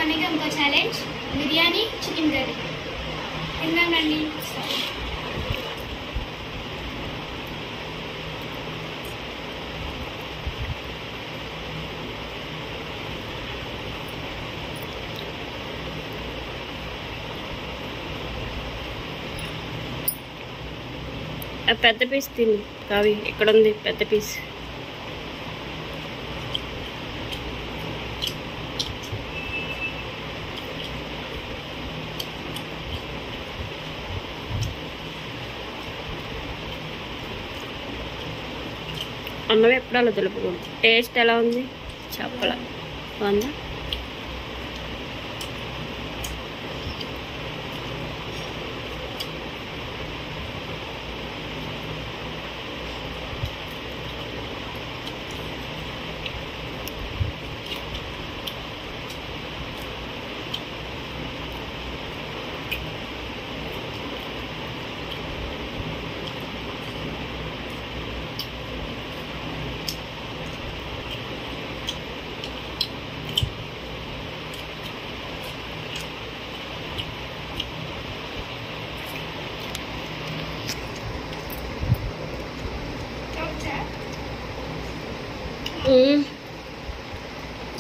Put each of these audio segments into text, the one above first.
बनाने का उनका चैलेंज बिरयानी चिकन करी తిన్నానండి పెద్ద పీస్ తిని కావి ఇక్కడ ఉంది పెద్ద పీస్ అన్నం ఎప్పుడు అలా తెలుపుకోండి టేస్ట్ ఎలా ఉంది చెప్పల బాగుందా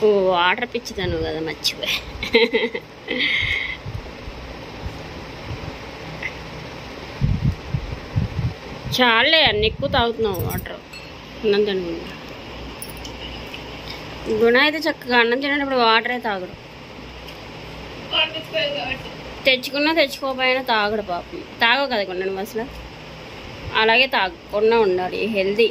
ఓ వాటర్ పిచ్చిదాను కదా మర్చిపోయి చాలే అన్ని ఎక్కువ తాగుతున్నావు వాటర్ అన్నం తినకుండా గుణ అయితే చక్కగా అన్నం తినేటప్పుడు వాటరే తాగడు తెచ్చుకున్నా తెచ్చుకోకపోయినా తాగడు పాపం తాగవు కదా కొన్న నువ్వు అసలు అలాగే తాగకుండా ఉండాలి హెల్దీ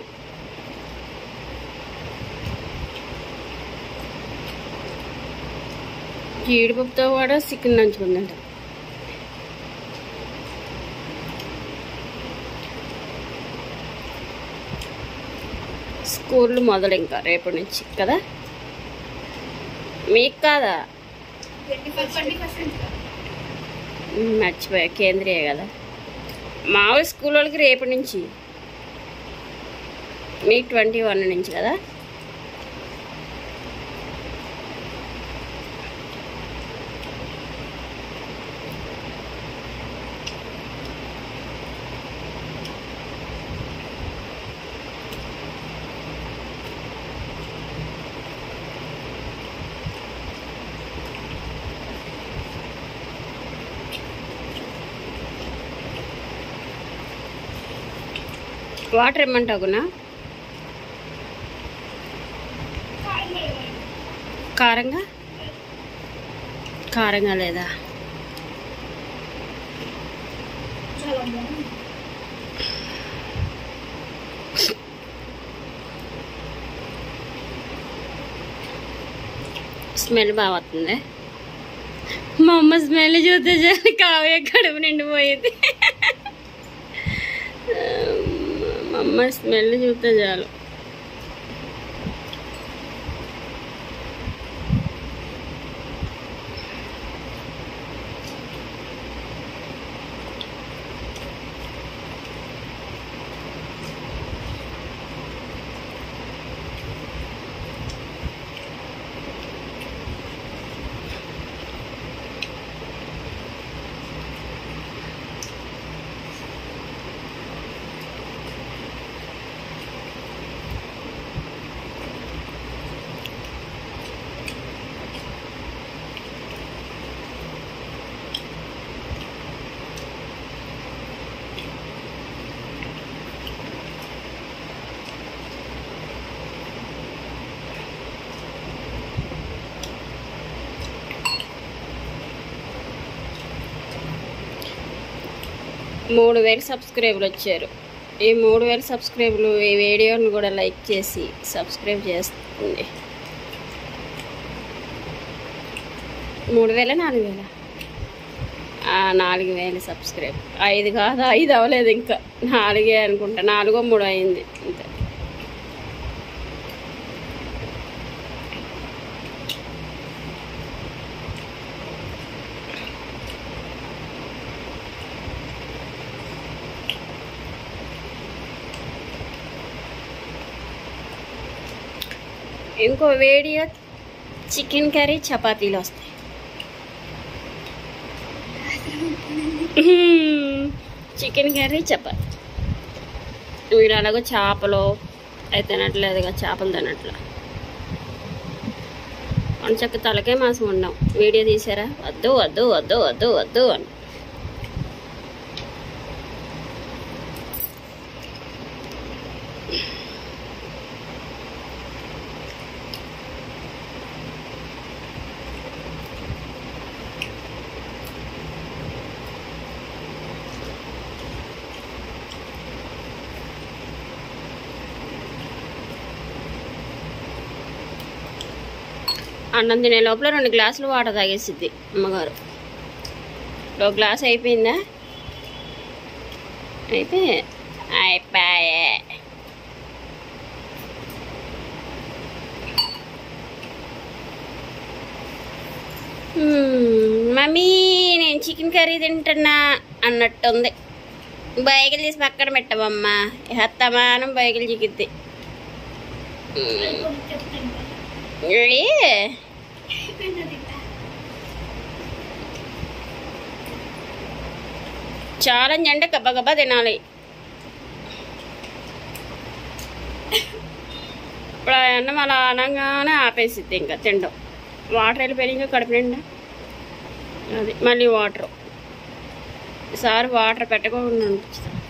జీడిపప్పుతో కూడా చికెన్ నంచుకుందంట స్కూళ్ళు మొదలు ఇంకా రేపటి నుంచి కదా మీకు కాదా మర్చిపోయా కేంద్రీయ కదా మామూలు స్కూల్ వాళ్ళకి రేపటి నుంచి మీకు 21 నుంచి కదా వాటర్ ఇమ్మంటావునా కారంగా కారంగా లేదా స్మెల్ బాగా వస్తుంది మా అమ్మ స్మెల్ చూస్తే చాలు కావ్య కడుపు నిండిపోయింది మా అమ్మ స్మెల్ చూస్తే చాలు మూడు 3000 సబ్స్క్రైబర్లు వచ్చారు. ఈ 3000 సబ్స్క్రైబర్లు ఈ వీడియోని కూడా లైక్ చేసి సబ్స్క్రైబ్ చేస్తుంది. 3000 4000 4000 సబ్స్క్రైబ్ 5 కాదు 5 అవ్వలేదు ఇంకా 4 అనుకుంటా 4 3 అయింది అంతే. ఇంకో వీడియో చికెన్ కర్రీ చపాతీలు వస్తాయి. Chicken curry chapati. వీడు అలాగో చేపలు అయితే తినట్లేదుగా, చేపలు తినట్లా. వంచక్క తలకే మాసం ఉన్నాం. వీడియో తీసారా? వద్దు వద్దు వద్దు వద్దు వద్దు అని. అన్నం తినే లోపల 2 గ్లాసులు వాటర్ తాగేసిద్ది అమ్మగారు. 1 గ్లాస్ అయిపోయిందా? అయిపోయే. మమ్మీ నేను చికెన్ కర్రీ తింటున్నా అన్నట్టుంది. బైకులు తీసి పక్కన పెట్టవమ్మా, హత్తమానం బైకులు చిక్కిద్ది. ఛాలెంజ్ అంటే గబ్బా తినాలి. ఇప్పుడు అన్నం అలా అనగానే ఆపేసిద్ది ఇంకా తినడం. వాటర్ వెళ్ళిపోయి ఇంకా కడుపు నిండా అది మళ్ళీ వాటర్. ఈసారి వాటర్ పెట్టకుండా అనిపిస్తుంది.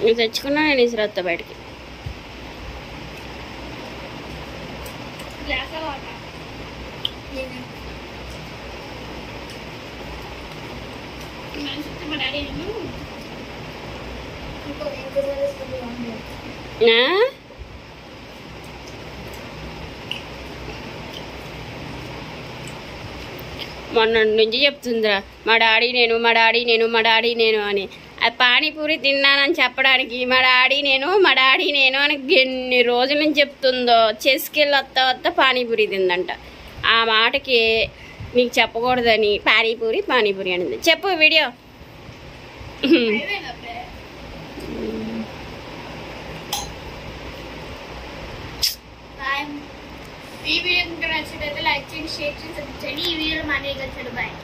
నువ్వు తెచ్చుకున్నా నేను ఇసురత్తా బయటికి. మొన్న నుంచి చెప్తుందిరా మా డాడీ నేను అని. ఆ పానీపూరి తిన్నానని చెప్పడానికి మా డాడీ నేను అని ఎన్ని రోజుల నుంచి చెప్తుందో. చెస్కెళ్ళి వత్త పానీపూరి తిందంట. ఆ మాటకి నీకు చెప్పకూడదని పానీపూరి అనింది. చెప్పు వీడియో. ఈ వీడియో నచ్చినట్లయితే లైక్ చేయండి, షేర్ చేసి సబ్స్క్రైబ్ చేయండి. ఈ వీడియో మన బాయ్.